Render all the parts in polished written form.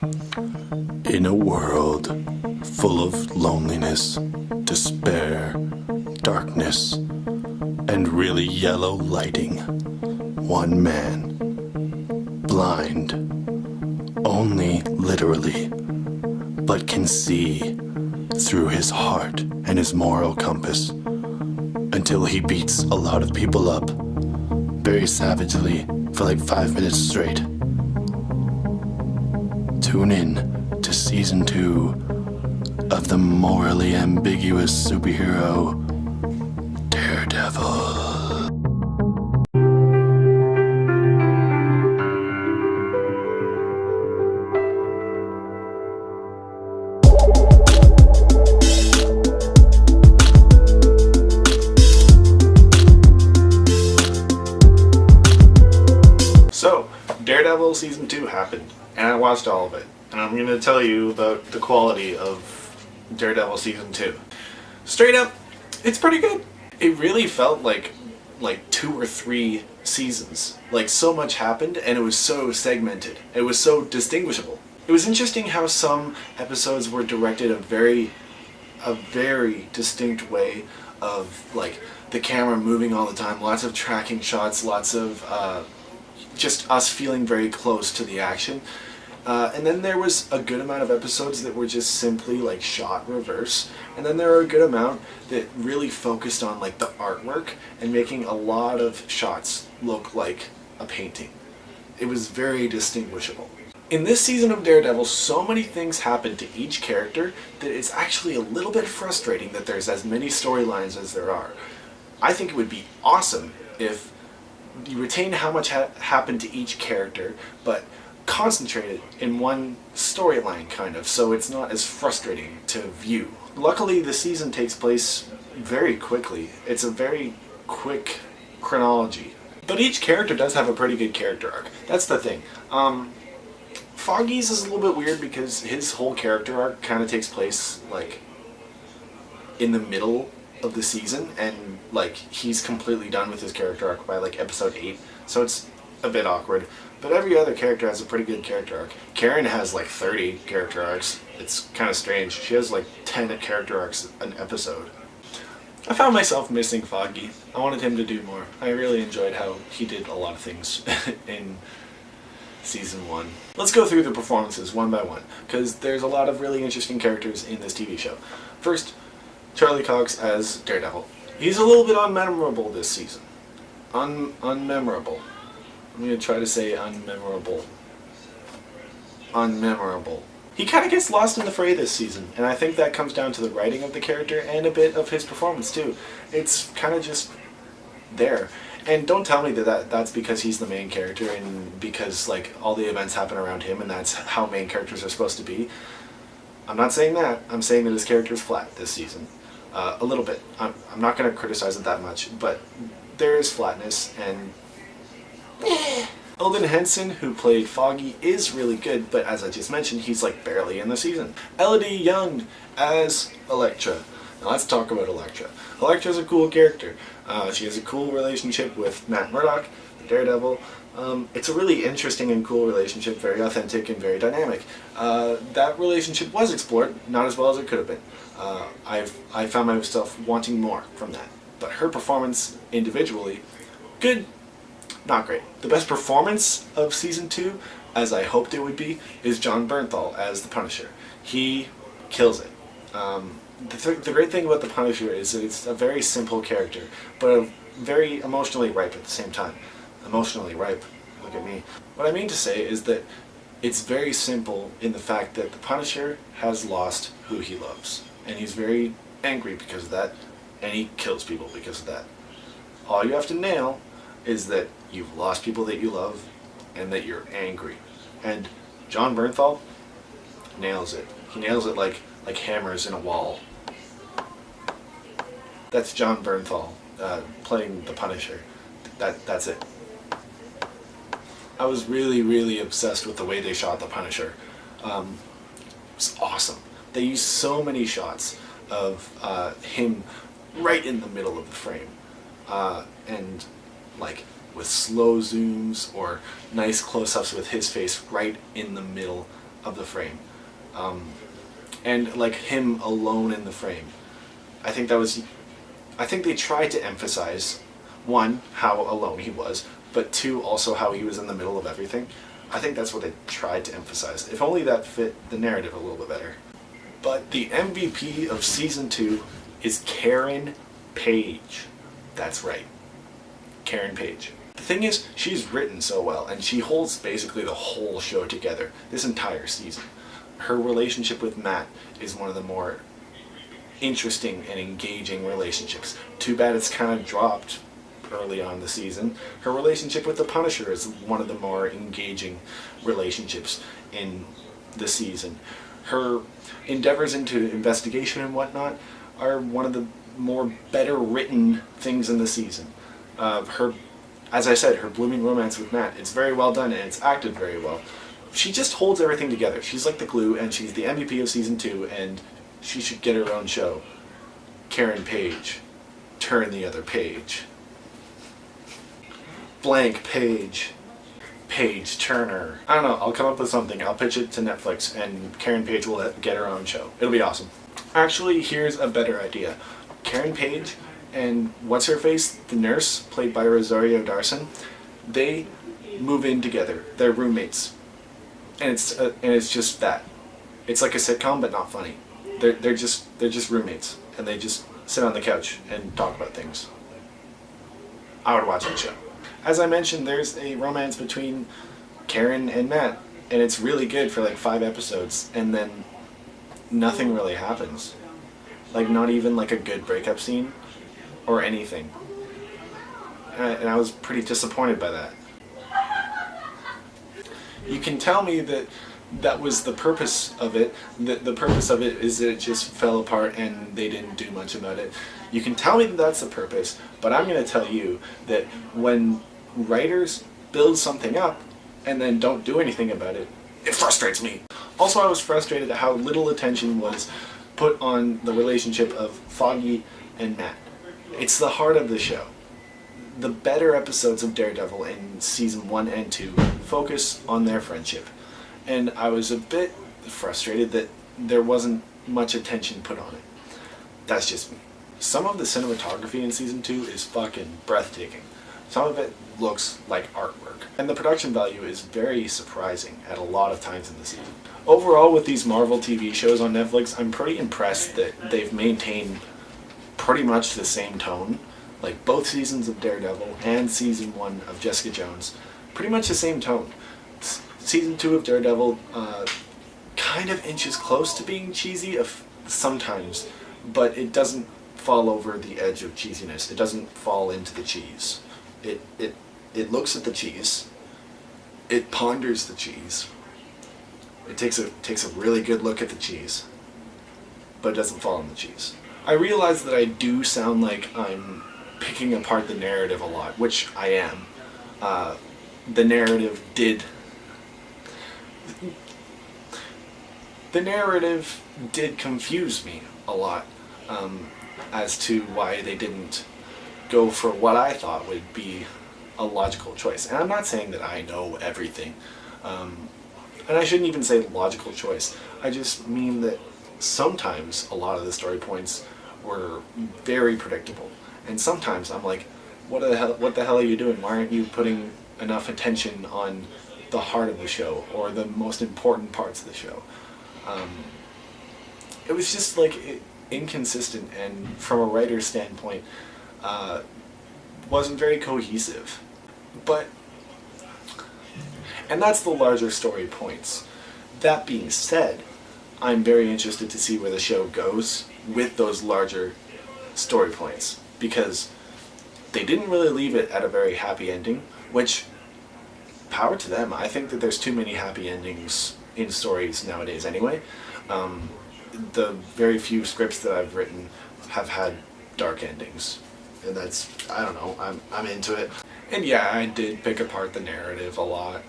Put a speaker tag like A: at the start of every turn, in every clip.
A: In a world full of loneliness, despair, darkness, and really yellow lighting, one man, blind, only literally, but can see through his heart and his moral compass until he beats a lot of people up very savagely for like 5 minutes straight. Tune in to Season 2 of the morally ambiguous superhero, Daredevil.
B: So, Daredevil Season 2 happened, and I watched all of it. And I'm going to tell you about the quality of Daredevil Season 2. Straight up, it's pretty good. It really felt like 2 or 3 seasons. Like, so much happened, and it was so segmented. It was so distinguishable. It was interesting how some episodes were directed a very distinct way of, like, the camera moving all the time, lots of tracking shots, lots of just us feeling very close to the action. And then there was a good amount of episodes that were just simply like shot reverse, and then there were a good amount that really focused on like the artwork and making a lot of shots look like a painting. It was very distinguishable. In this season of Daredevil, so many things happen to each character that it's actually a little bit frustrating that there's as many storylines as there are. I think it would be awesome if you retain how much happened to each character, but concentrated in one storyline, kind of, so it's not as frustrating to view. Luckily, the season takes place very quickly. It's a very quick chronology. But each character does have a pretty good character arc. That's the thing. Foggy's is a little bit weird because his whole character arc kind of takes place, like, in the middle of the season, and, like, he's completely done with his character arc by, like, episode 8, so it's a bit awkward. But every other character has a pretty good character arc. Karen has like 30 character arcs. It's kind of strange. She has like 10 character arcs an episode. I found myself missing Foggy. I wanted him to do more. I really enjoyed how he did a lot of things in Season 1. Let's go through the performances one by one, because there's a lot of really interesting characters in this TV show. First, Charlie Cox as Daredevil. He's a little bit unmemorable this season. Unmemorable. I'm going to try to say unmemorable. Unmemorable. He kind of gets lost in the fray this season, and I think that comes down to the writing of the character and a bit of his performance too. It's kind of just there. And don't tell me that's because he's the main character and because like all the events happen around him and that's how main characters are supposed to be. I'm not saying that. I'm saying that his character is flat this season. A little bit. I'm not going to criticize it that much, but there is flatness, and Eldon Henson, who played Foggy, is really good, but as I just mentioned, he's like barely in the season. Elodie Young as Elektra. Now let's talk about Elektra. Elektra's a cool character. She has a cool relationship with Matt Murdock, the Daredevil. It's a really interesting and cool relationship, very authentic and very dynamic. That relationship was explored, not as well as it could have been. I found myself wanting more from that. But her performance individually, good. Not great. The best performance of Season 2, as I hoped it would be, is Jon Bernthal as the Punisher. He kills it. The great thing about the Punisher is that it's a very simple character, but very emotionally ripe at the same time. Emotionally ripe. Look at me. What I mean to say is that it's very simple in the fact that the Punisher has lost who he loves. And he's very angry because of that, and he kills people because of that. All you have to nail is that you've lost people that you love and that you're angry. And Jon Bernthal nails it. He nails it like hammers in a wall. That's Jon Bernthal playing the Punisher. That's it. I was really obsessed with the way they shot the Punisher. It was awesome. They used so many shots of him right in the middle of the frame. And like with slow zooms or nice close-ups with his face right in the middle of the frame. And like him alone in the frame. I think they tried to emphasize, one, how alone he was, but two, also how he was in the middle of everything. I think that's what they tried to emphasize. If only that fit the narrative a little bit better. But the MVP of season 2 is Karen Page. That's right. Karen Page. The thing is, she's written so well, and she holds basically the whole show together, this entire season. Her relationship with Matt is one of the more interesting and engaging relationships. Too bad it's kind of dropped early on in the season. Her relationship with the Punisher is one of the more engaging relationships in the season. Her endeavors into investigation and whatnot are one of the more better written things in the season. As I said, her blooming romance with Matt, it's very well done and it's acted very well. She just holds everything together. She's like the glue, and she's the MVP of season 2, and she should get her own show. Karen Page. Turn the other page. Blank page. Page Turner. I don't know, I'll come up with something. I'll pitch it to Netflix, and Karen Page will get her own show. It'll be awesome. Actually, here's a better idea. Karen Page and what's-her-face, the nurse, played by Rosario Dawson, they move in together. They're roommates. And it's just that. It's like a sitcom, but not funny. They're just roommates, and they just sit on the couch and talk about things. I would watch that show. As I mentioned, there's a romance between Karen and Matt, and it's really good for like 5 episodes, and then nothing really happens. Like, not even like a good breakup scene or anything. And I was pretty disappointed by that. You can tell me that that was the purpose of it. The purpose of it is that it just fell apart and they didn't do much about it. You can tell me that that's the purpose, but I'm going to tell you that when writers build something up and then don't do anything about it, it frustrates me. Also, I was frustrated at how little attention was put on the relationship of Foggy and Matt. It's the heart of the show. The better episodes of Daredevil in season 1 and 2 focus on their friendship. And I was a bit frustrated that there wasn't much attention put on it. That's just me. Some of the cinematography in season 2 is fucking breathtaking. Some of it looks like artwork. And the production value is very surprising at a lot of times in the season. Overall, with these Marvel TV shows on Netflix, I'm pretty impressed that they've maintained pretty much the same tone. Like both seasons of Daredevil and season 1 of Jessica Jones, pretty much the same tone. Season 2 of Daredevil kind of inches close to being cheesy sometimes, but it doesn't fall over the edge of cheesiness. It doesn't fall into the cheese. It looks at the cheese. It ponders the cheese. It takes a really good look at the cheese, but it doesn't fall on the cheese. I realize that I do sound like I'm picking apart the narrative a lot, which I am. The narrative did confuse me a lot as to why they didn't go for what I thought would be a logical choice. And I'm not saying that I know everything, and I shouldn't even say logical choice. I just mean that sometimes a lot of the story points were very predictable, and sometimes I'm like, what the hell are you doing? Why aren't you putting enough attention on the heart of the show or the most important parts of the show? It was just like inconsistent, and from a writer's standpoint, wasn't very cohesive. And that's the larger story points. That being said, I'm very interested to see where the show goes with those larger story points, because they didn't really leave it at a very happy ending, which, power to them. I think that there's too many happy endings in stories nowadays anyway. The very few scripts that I've written have had dark endings, and that's, I don't know, I'm into it. And yeah, I did pick apart the narrative a lot.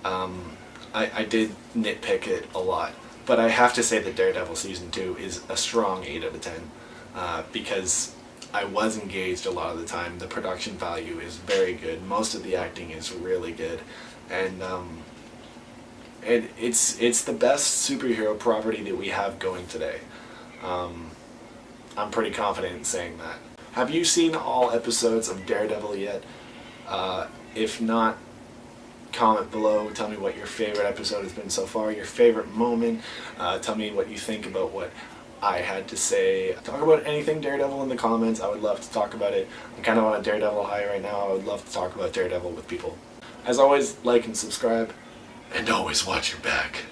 B: I did nitpick it a lot, but I have to say that Daredevil Season 2 is a strong 8 out of 10, because I was engaged a lot of the time. The production value is very good. Most of the acting is really good, and And it's the best superhero property that we have going today. I'm pretty confident in saying that. Have you seen all episodes of Daredevil yet? If not, comment below. Tell me what your favorite episode has been so far, your favorite moment. Tell me what you think about what I had to say. Talk about anything Daredevil in the comments. I would love to talk about it. I'm kind of on a Daredevil high right now. I would love to talk about Daredevil with people. As always, like and subscribe, and always watch your back.